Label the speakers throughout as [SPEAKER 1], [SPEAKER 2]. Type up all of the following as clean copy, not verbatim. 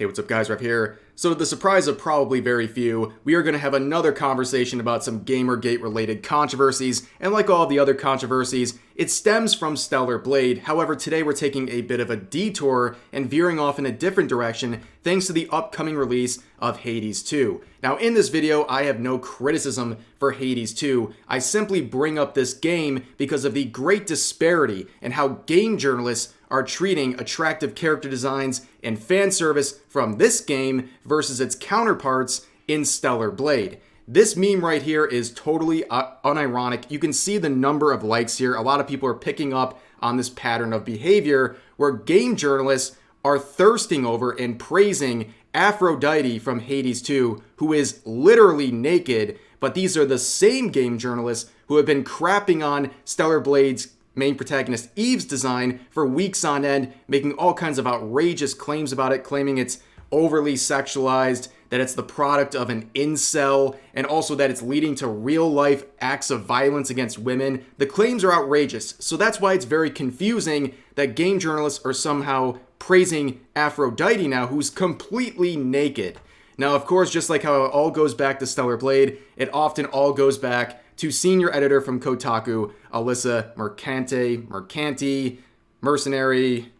[SPEAKER 1] Hey, what's up guys, Rev here. So to the surprise of probably very few, we are going to have another conversation about some Gamergate related controversies, and like all the other controversies, it stems from Stellar Blade. However, today we're taking a bit of a detour and veering off in a different direction thanks to the upcoming release of Hades 2. Now in this video, I have no criticism for Hades 2. I simply bring up this game because of the great disparity in how game journalists are treating attractive character designs and fan service from this game versus its counterparts in Stellar Blade. This meme right here is totally unironic. You can see the number of likes here. A lot of people are picking up on this pattern of behavior where game journalists are thirsting over and praising Aphrodite from Hades 2, who is literally naked, but these are the same game journalists who have been crapping on Stellar Blade's main protagonist Eve's design for weeks on end, making all kinds of outrageous claims about it, claiming it's overly sexualized, that it's the product of an incel, and also that it's leading to real-life acts of violence against women. The claims are outrageous, so that's why it's very confusing that game journalists are somehow praising Aphrodite now, who's completely naked. Now, of course, just like how it all goes back to Stellar Blade, it often all goes back to senior editor from Kotaku, Alyssa Mercante, mercenary,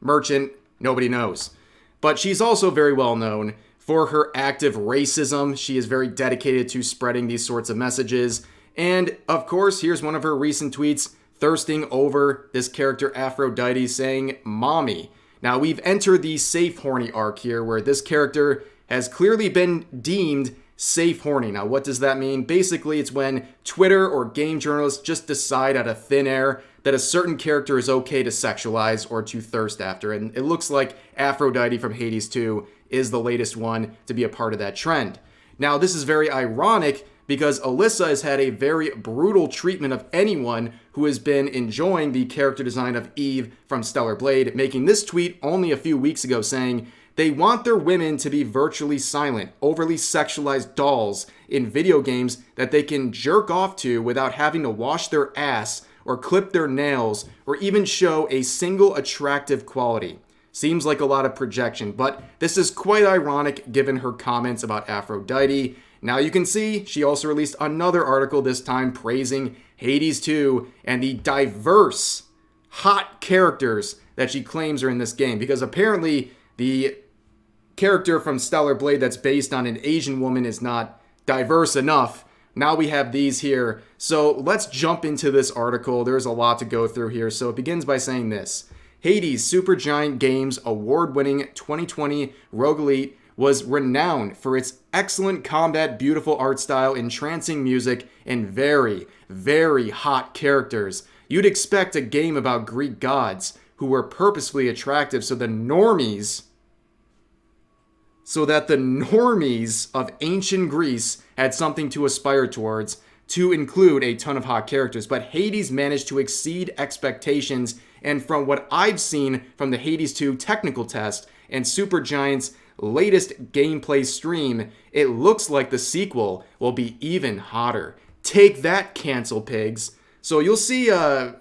[SPEAKER 1] merchant, nobody knows. But she's also very well known for her active racism. She is very dedicated to spreading these sorts of messages. And of course, here's one of her recent tweets thirsting over this character Aphrodite saying, "Mommy." Now, we've entered the safe horny arc here where this character has clearly been deemed safe horny. Now, what does that mean? Basically, it's when Twitter or game journalists just decide out of thin air that a certain character is okay to sexualize or to thirst after. And it looks like Aphrodite from Hades 2 is the latest one to be a part of that trend. Now, this is very ironic because Alyssa has had a very brutal treatment of anyone who has been enjoying the character design of Eve from Stellar Blade, making this tweet only a few weeks ago saying, "They want their women to be virtually silent, overly sexualized dolls in video games that they can jerk off to without having to wash their ass or clip their nails or even show a single attractive quality." Seems like a lot of projection, but this is quite ironic given her comments about Aphrodite. Now you can see she also released another article, this time praising Hades 2 and the diverse, hot characters that she claims are in this game, because apparently the character from Stellar Blade that's based on an Asian woman is not diverse enough. Now we have these here. So let's jump into this article. There's a lot to go through here. So it begins by saying this: Hades Supergiant Games award-winning 2020 roguelite was renowned for its excellent combat, beautiful art style, entrancing music, and very, very hot characters. You'd expect a game about Greek gods who were purposefully attractive so that the normies of ancient Greece had something to aspire towards, to include a ton of hot characters. But Hades managed to exceed expectations, and from what I've seen from the Hades 2 technical test and Supergiant's latest gameplay stream, it looks like the sequel will be even hotter. Take that, cancel pigs. So you'll see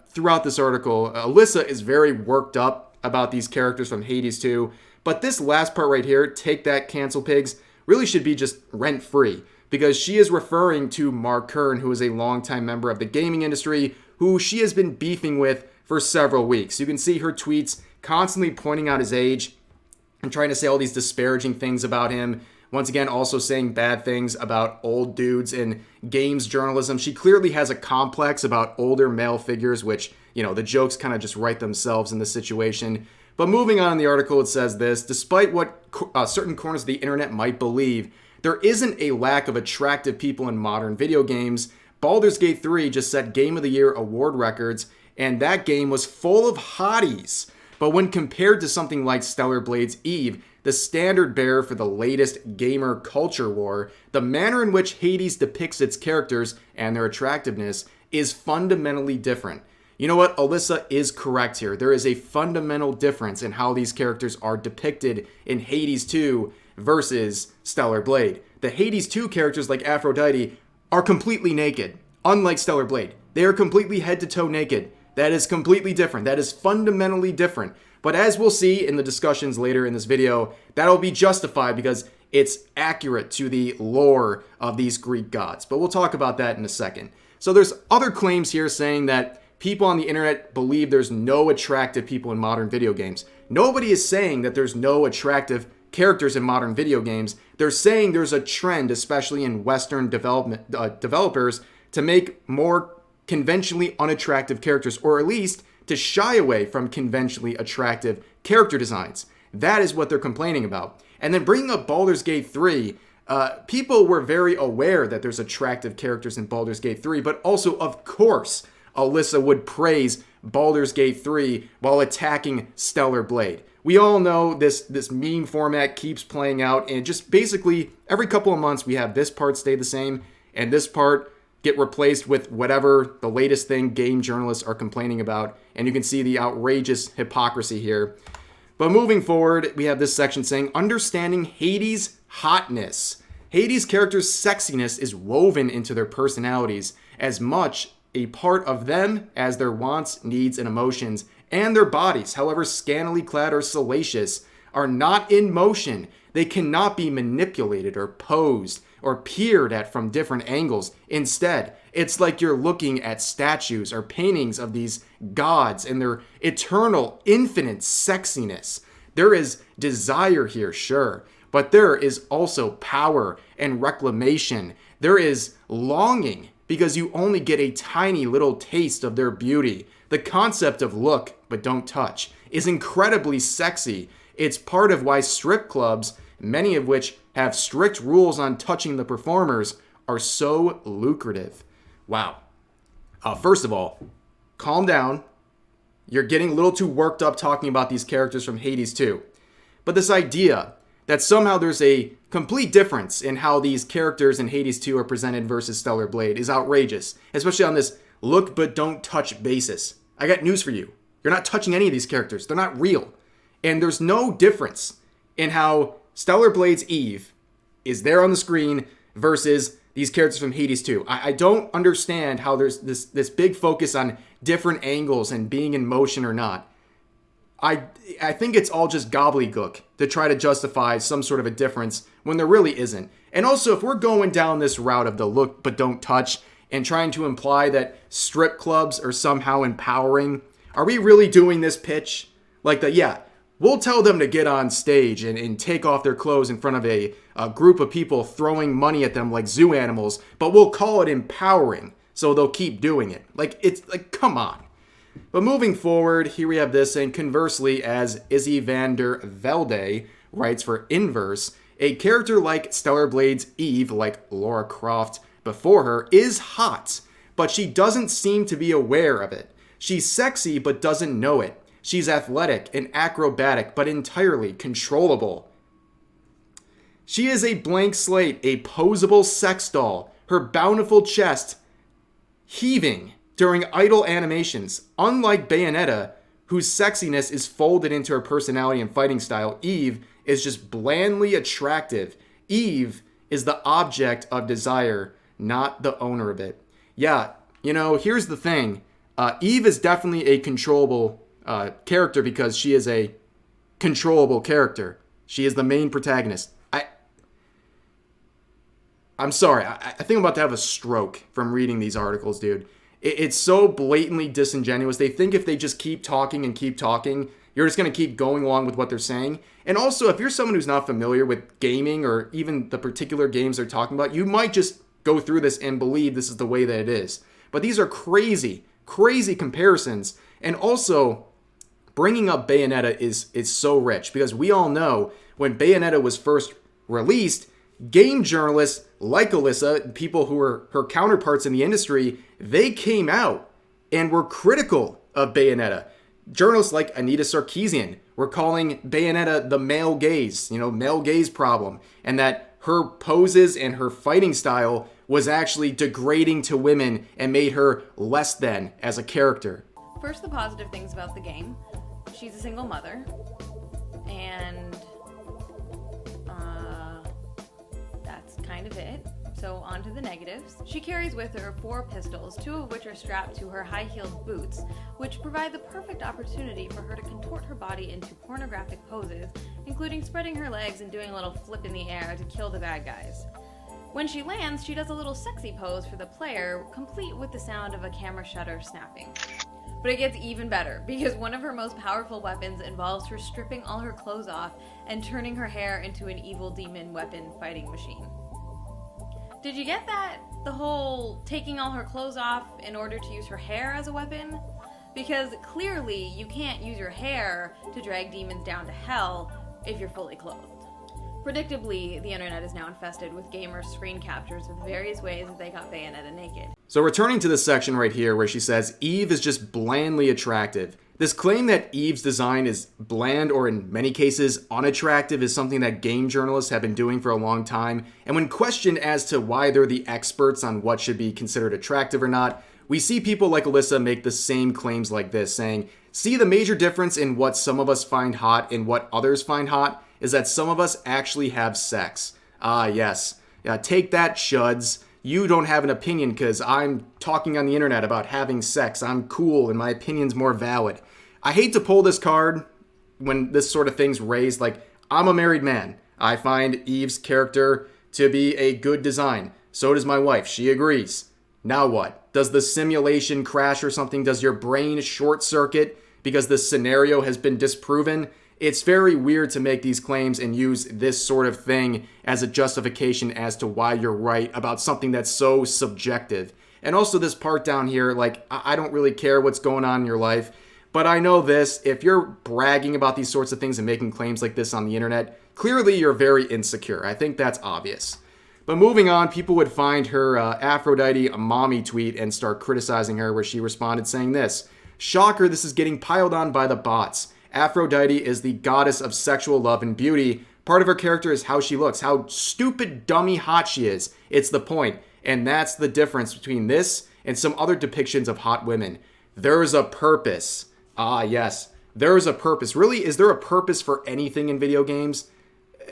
[SPEAKER 1] throughout this article, Alyssa is very worked up about these characters from Hades 2, but this last part right here, take that, cancel pigs, really should be just rent-free, because she is referring to Mark Kern, who is a longtime member of the gaming industry, who she has been beefing with for several weeks. You can see her tweets constantly pointing out his age and trying to say all these disparaging things about him. Once again, also saying bad things about old dudes in games journalism. She clearly has a complex about older male figures, which, you know, the jokes kind of just write themselves in this situation. But moving on in the article, it says this: despite what certain corners of the internet might believe, there isn't a lack of attractive people in modern video games. Baldur's Gate 3 just set Game of the Year award records, and that game was full of hotties. But when compared to something like Stellar Blade's Eve, the standard bearer for the latest gamer culture war, the manner in which Hades depicts its characters and their attractiveness is fundamentally different. You know what? Alyssa is correct here. There is a fundamental difference in how these characters are depicted in Hades 2 versus Stellar Blade. The Hades 2 characters like Aphrodite are completely naked, unlike Stellar Blade. They are completely head to toe naked. That is completely different. That is fundamentally different. But as we'll see in the discussions later in this video, that'll be justified because it's accurate to the lore of these Greek gods. But we'll talk about that in a second. So there's other claims here saying that people on the internet believe there's no attractive people in modern video games. Nobody is saying that there's no attractive characters in modern video games. They're saying there's a trend, especially in Western developers, to make more conventionally unattractive characters, or at least to shy away from conventionally attractive character designs. That is what they're complaining about. And then bringing up Baldur's Gate 3, people were very aware that there's attractive characters in Baldur's Gate 3, but also, of course, Alyssa would praise Baldur's Gate 3 while attacking Stellar Blade. We all know this meme format keeps playing out, and just basically every couple of months we have this part stay the same and this part get replaced with whatever the latest thing game journalists are complaining about, and you can see the outrageous hypocrisy here. But moving forward, we have this section saying, understanding Hades' hotness. Hades' characters' sexiness is woven into their personalities, as much a part of them as their wants, needs, and emotions, and their bodies, however scantily clad or salacious, are not in motion. They cannot be manipulated or posed or peered at from different angles. Instead, it's like you're looking at statues or paintings of these gods and their eternal, infinite sexiness. There is desire here, sure, but there is also power and reclamation. There is longing because you only get a tiny little taste of their beauty. The concept of look but don't touch is incredibly sexy. It's part of why strip clubs, many of which have strict rules on touching the performers, are so lucrative. Wow. First of all, calm down. You're getting a little too worked up talking about these characters from Hades 2. But this idea that somehow there's a complete difference in how these characters in Hades 2 are presented versus Stellar Blade is outrageous, especially on this look but don't touch basis. I got news for you. You're not touching any of these characters. They're not real. And there's no difference in how Stellar Blade's Eve is there on the screen versus these characters from Hades 2. I don't understand how there's this big focus on different angles and being in motion or not. I think it's all just gobbledygook to try to justify some sort of a difference when there really isn't. And also, if we're going down this route of the look but don't touch and trying to imply that strip clubs are somehow empowering, are we really doing this pitch? Like that, yeah, we'll tell them to get on stage and take off their clothes in front of a group of people throwing money at them like zoo animals, but we'll call it empowering, so they'll keep doing it. Like, it's like, come on. But moving forward, here we have this, and conversely, as Izzy van der Velde writes for Inverse, a character like Stellar Blade's Eve, like Lara Croft before her, is hot, but she doesn't seem to be aware of it. She's sexy, but doesn't know it. She's athletic and acrobatic, but entirely controllable. She is a blank slate, a posable sex doll, her bountiful chest heaving during idle animations. Unlike Bayonetta, whose sexiness is folded into her personality and fighting style, Eve is just blandly attractive. Eve is the object of desire, not the owner of it. Yeah, you know, here's the thing. Eve is definitely a controllable character because she is a controllable character. She is the main protagonist. I'm sorry. I think I'm about to have a stroke from reading these articles, dude. It's so blatantly disingenuous. They think if they just keep talking and keep talking, you're just going to keep going along with what they're saying. And also, if you're someone who's not familiar with gaming or even the particular games they're talking about, you might just go through this and believe this is the way that it is. But these are crazy comparisons. And also, bringing up Bayonetta is so rich because we all know when Bayonetta was first released, game journalists like Alyssa, people who were her counterparts in the industry, they came out and were critical of Bayonetta. Journalists like Anita Sarkeesian were calling Bayonetta the male gaze, male gaze problem, and that her poses and her fighting style was actually degrading to women and made her less than as a character.
[SPEAKER 2] First, the positive things about the game. She's a single mother, and that's kind of it. So on to the negatives. She carries with her 4 pistols, 2 of which are strapped to her high-heeled boots, which provide the perfect opportunity for her to contort her body into pornographic poses, including spreading her legs and doing a little flip in the air to kill the bad guys. When she lands, she does a little sexy pose for the player, complete with the sound of a camera shutter snapping. But it gets even better, because one of her most powerful weapons involves her stripping all her clothes off and turning her hair into an evil demon weapon fighting machine. Did you get that? The whole taking all her clothes off in order to use her hair as a weapon? Because clearly you can't use your hair to drag demons down to hell if you're fully clothed. Predictably, the internet is now infested with gamers' screen captures of various ways that they got Bayonetta naked.
[SPEAKER 1] So returning to this section right here where she says Eve is just blandly attractive. This claim that Eve's design is bland or in many cases unattractive is something that game journalists have been doing for a long time. And when questioned as to why they're the experts on what should be considered attractive or not, we see people like Alyssa make the same claims like this, saying, see, the major difference in what some of us find hot and what others find hot is that some of us actually have sex. Ah, yes. Take that, chuds. You don't have an opinion because I'm talking on the internet about having sex. I'm cool and my opinion's more valid. I hate to pull this card when this sort of thing's raised. Like, I'm a married man. I find Eve's character to be a good design. So does my wife. She agrees. Now what? Does the simulation crash or something? Does your brain short circuit because the scenario has been disproven? It's very weird to make these claims and use this sort of thing as a justification as to why you're right about something that's so subjective. And also this part down here, like, I don't really care what's going on in your life, but I know this, if you're bragging about these sorts of things and making claims like this on the internet, clearly you're very insecure. I think that's obvious. But moving on, people would find her Aphrodite a mommy tweet and start criticizing her, where she responded saying this: shocker, this is getting piled on by the bots. Aphrodite is the goddess of sexual love and beauty. Part of her character is how she looks, how stupid, dummy hot she is. It's the point. And that's the difference between this and some other depictions of hot women. There's a purpose. Ah, yes. There is a purpose. Really, is there a purpose for anything in video games?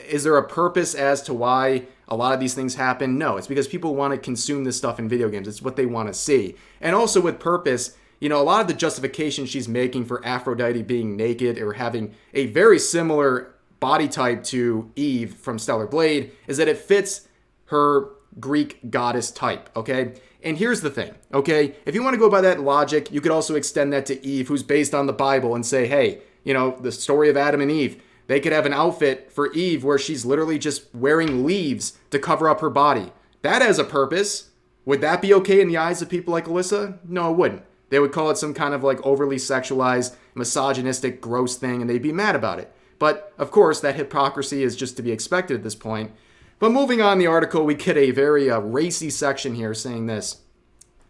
[SPEAKER 1] Is there a purpose as to why a lot of these things happen? No, it's because people want to consume this stuff in video games. It's what they want to see. And also with purpose, you know, a lot of the justification she's making for Aphrodite being naked or having a very similar body type to Eve from Stellar Blade is that it fits her Greek goddess type, okay? And here's the thing, okay? If you want to go by that logic, you could also extend that to Eve, who's based on the Bible, and say, hey, you know, the story of Adam and Eve, they could have an outfit for Eve where she's literally just wearing leaves to cover up her body. That has a purpose. Would that be okay in the eyes of people like Alyssa? No, it wouldn't. They would call it some kind of like overly sexualized, misogynistic, gross thing, and they'd be mad about it. But, of course, that hypocrisy is just to be expected at this point. But moving on in the article, we get a very racy section here saying this.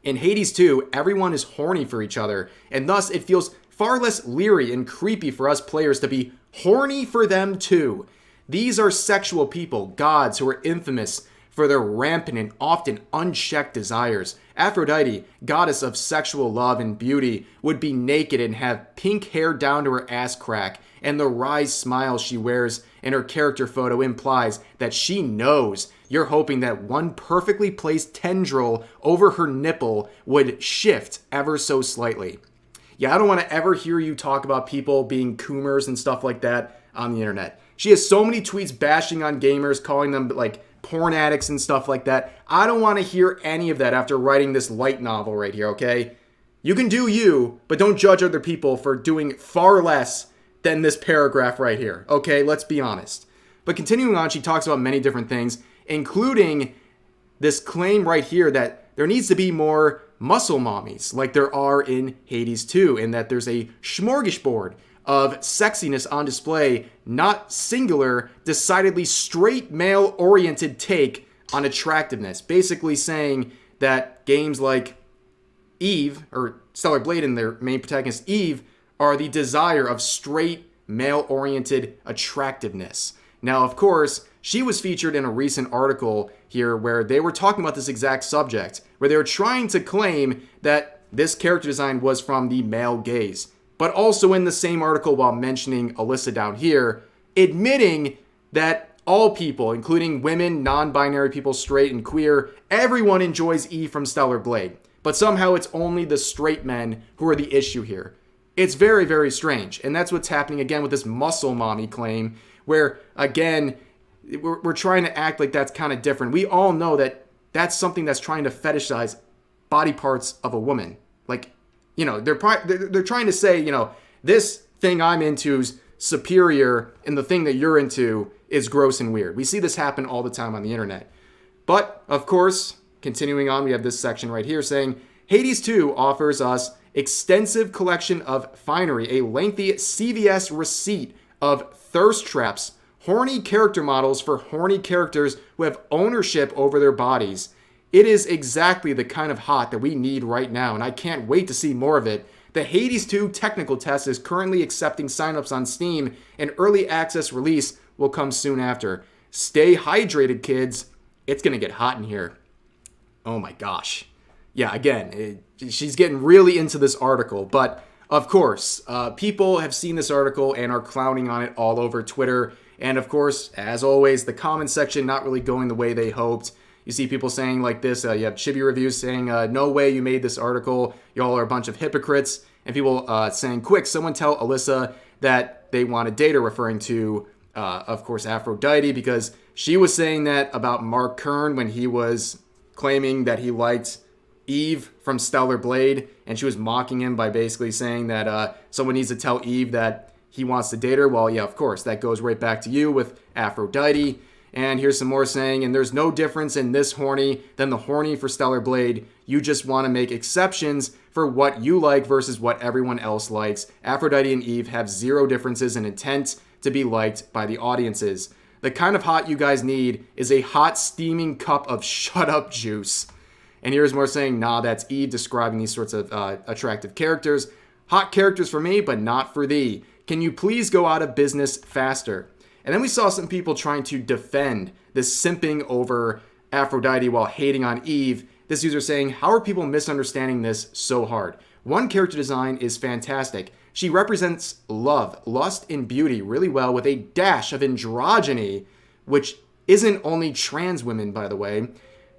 [SPEAKER 1] In Hades 2, everyone is horny for each other, and thus it feels far less leery and creepy for us players to be horny for them too. These are sexual people, gods who are infamous for their rampant and often unchecked desires. Aphrodite, goddess of sexual love and beauty, would be naked and have pink hair down to her ass crack, and the wry smile she wears in her character photo implies that she knows you're hoping that one perfectly placed tendril over her nipple would shift ever so slightly. Yeah, I don't want to ever hear you talk about people being coomers and stuff like that on the internet. She has so many tweets bashing on gamers, calling them like porn addicts and stuff like that. I don't want to hear any of that after writing this light novel right here, okay? You can do you, but don't judge other people for doing far less than this paragraph right here, okay? Let's be honest. But continuing on, she talks about many different things, including this claim right here that there needs to be more muscle mommies like there are in Hades 2, and that there's a smorgasbord of sexiness on display, not singular, decidedly straight male-oriented take on attractiveness. Basically saying that games like Eve, or Stellar Blade and their main protagonist Eve, are the desire of straight male-oriented attractiveness. Now, of course, she was featured in a recent article here where they were talking about this exact subject, where they were trying to claim that this character design was from the male gaze, but also in the same article while mentioning Alyssa down here, admitting that all people, including women, non-binary people, straight and queer, everyone enjoys Eve from Stellar Blade. But somehow it's only the straight men who are the issue here. It's very, very strange. And that's what's happening again with this muscle mommy claim, where, again, we're trying to act like that's kind of different. We all know that that's something that's trying to fetishize body parts of a woman. Like, you know, they're trying to say, you know, this thing I'm into is superior and the thing that you're into is gross and weird. We see this happen all the time on the internet. But, of course, continuing on, we have this section right here saying, Hades 2 offers us extensive collection of finery, a lengthy CVS receipt of thirst traps, horny character models for horny characters who have ownership over their bodies. It is exactly the kind of hot that we need right now, and I can't wait to see more of it. The Hades 2 technical test is currently accepting signups on Steam, and early access release will come soon after. Stay hydrated, kids. It's going to get hot in here. Oh my gosh. Yeah, again, she's getting really into this article, but of course, people have seen this article and are clowning on it all over Twitter. And of course, as always, the comment section not really going the way they hoped. You see people saying like this, you have Chibi Reviews saying, no way you made this article, y'all are a bunch of hypocrites. And people saying, quick, someone tell Alyssa that they want to date her, referring to, of course, Aphrodite, because she was saying that about Mark Kern when he was claiming that he liked Eve from Stellar Blade, and she was mocking him by basically saying that someone needs to tell Eve that he wants to date her. Well, yeah, of course, that goes right back to you with Aphrodite. And here's some more saying, and there's no difference in this horny than the horny for Stellar Blade. You just want to make exceptions for what you like versus what everyone else likes. Aphrodite and Eve have zero differences in intent to be liked by the audiences. The kind of hot you guys need is a hot steaming cup of shut up juice. And here's more saying, nah, that's Eve describing these sorts of attractive characters. Hot characters for me, but not for thee. Can you please go out of business faster? And then we saw some people trying to defend this simping over Aphrodite while hating on Eve. This user saying, how are people misunderstanding this so hard? One character design is fantastic. She represents love, lust, and beauty really well with a dash of androgyny, which isn't only trans women, by the way.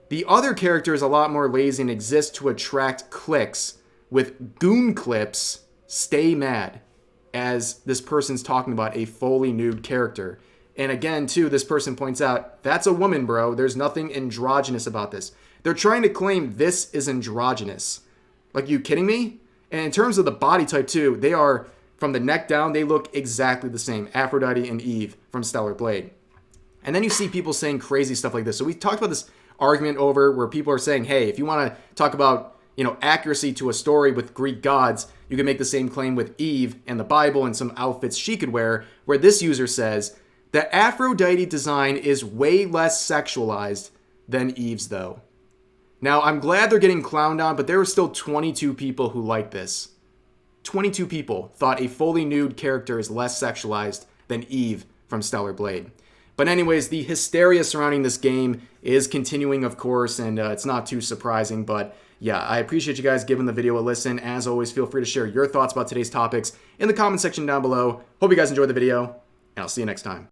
[SPEAKER 1] The other character is a lot more lazy and exists to attract clicks with goon clips. Stay mad. As this person's talking about a fully nude character. And again, too, this person points out, that's a woman, bro. There's nothing androgynous about this. They're trying to claim this is androgynous. Like, you kidding me? And in terms of the body type, too, they are, from the neck down, they look exactly the same. Aphrodite and Eve from Stellar Blade. And then you see people saying crazy stuff like this. So we talked about this argument over where people are saying, hey, if you want to talk about, you know, accuracy to a story with Greek gods, you can make the same claim with Eve and the Bible and some outfits she could wear, where this user says, the Aphrodite design is way less sexualized than Eve's, though. Now, I'm glad they're getting clowned on, but there were still 22 people who liked this. 22 people thought a fully nude character is less sexualized than Eve from Stellar Blade. But anyways, the hysteria surrounding this game is continuing, of course, and it's not too surprising, but yeah, I appreciate you guys giving the video a listen. As always, feel free to share your thoughts about today's topics in the comment section down below. Hope you guys enjoyed the video, and I'll see you next time.